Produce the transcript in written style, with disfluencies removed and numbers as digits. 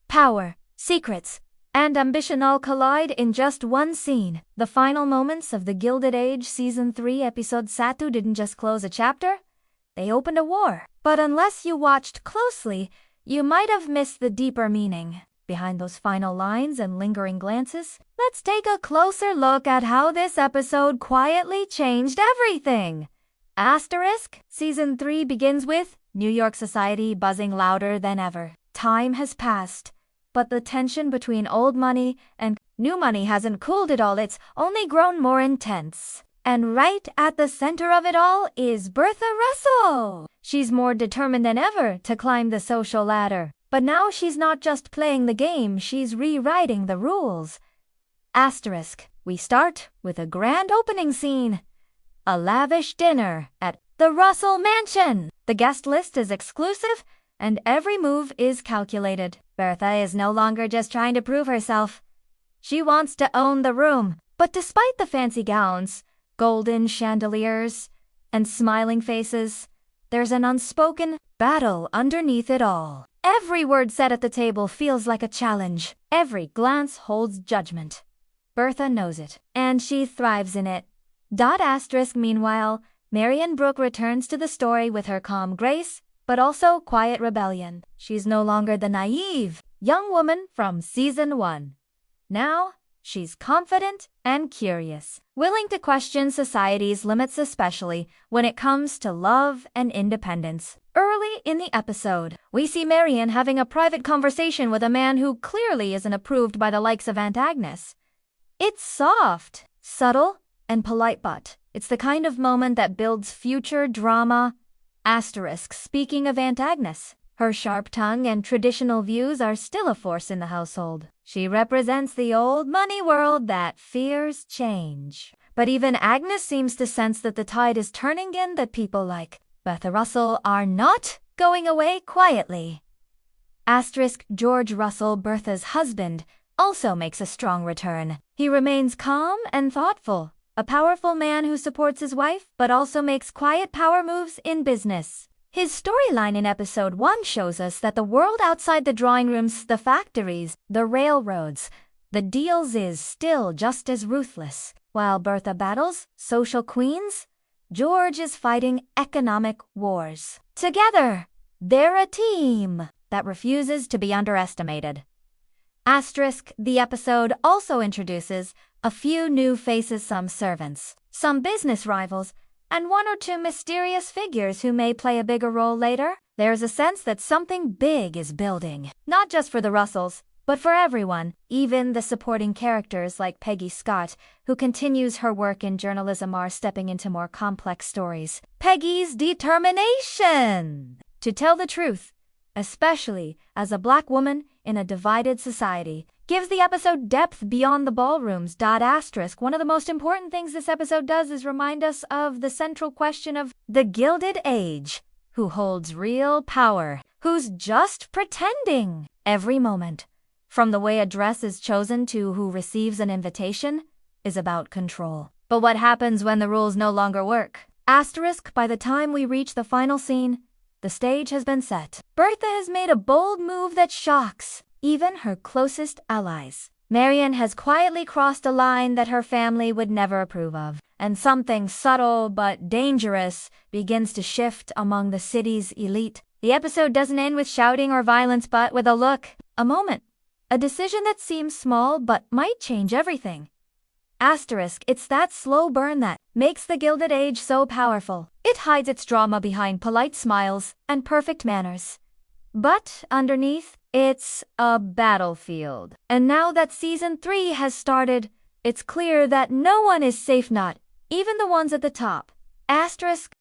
power, secrets, and ambition all collide in just one scene. The final moments of the Gilded Age Season 3 episode Satu didn't just close a chapter, they opened a war. But unless you watched closely, you might have missed the deeper meaning behind those final lines and lingering glances. Let's take a closer look at how this episode quietly changed everything. Asterisk, Season 3 begins with New York society buzzing louder than ever. Time has passed, but the tension between old money and new money hasn't cooled at all, it's only grown more intense. And right at the center of it all is Bertha Russell. She's more determined than ever to climb the social ladder. But now she's not just playing the game, she's rewriting the rules. Asterisk, we start with a grand opening scene. A lavish dinner at the Russell Mansion. The guest list is exclusive, and every move is calculated. Bertha is no longer just trying to prove herself. She wants to own the room. But despite the fancy gowns, golden chandeliers, and smiling faces, there's an unspoken battle underneath it all. Every word said at the table feels like a challenge. Every glance holds judgment. Bertha knows it, and she thrives in it. Asterisk, meanwhile, Marian Brooke returns to the story with her calm grace, but also quiet rebellion. She's no longer the naive young woman from Season 1. Now, she's confident and curious, willing to question society's limits, especially when it comes to love and independence. Early in the episode, we see Marian having a private conversation with a man who clearly isn't approved by the likes of Aunt Agnes. It's soft, subtle, and polite, but it's the kind of moment that builds future drama. Asterisk, speaking of Aunt Agnes, her sharp tongue and traditional views are still a force in the household. She represents the old money world that fears change. But even Agnes seems to sense that the tide is turning and that people like Bertha Russell are not going away quietly. Asterisk, George Russell, Bertha's husband, also makes a strong return. He remains calm and thoughtful, a powerful man who supports his wife but also makes quiet power moves in business. His storyline in episode 1 shows us that the world outside the drawing rooms, the factories, the railroads, the deals is still just as ruthless. While Bertha battles social queens, George is fighting economic wars. Together, they're a team that refuses to be underestimated. Asterisk, the episode also introduces a few new faces, some servants, some business rivals, and one or two mysterious figures who may play a bigger role later. There's a sense that something big is building, not just for the Russells, but for everyone, even the supporting characters like Peggy Scott, who continues her work in journalism, are stepping into more complex stories. Peggy's determination to tell the truth, especially as a Black woman in a divided society, gives the episode depth beyond the ballrooms. Asterisk, one of the most important things this episode does is remind us of the central question of the Gilded Age. Who holds real power? Who's just pretending? Every moment, from the way a dress is chosen to who receives an invitation, is about control. But what happens when the rules no longer work? Asterisk, by the time we reach the final scene, the stage has been set. Bertha has made a bold move that shocks even her closest allies. Marian has quietly crossed a line that her family would never approve of, and something subtle but dangerous begins to shift among the city's elite. The episode doesn't end with shouting or violence, but with a look, a moment, a decision that seems small but might change everything. Asterisk, it's that slow burn that makes the Gilded Age so powerful. It hides its drama behind polite smiles and perfect manners. But underneath, it's a battlefield. And now that Season 3 has started, it's clear that no one is safe, not even the ones at the top. Asterisk,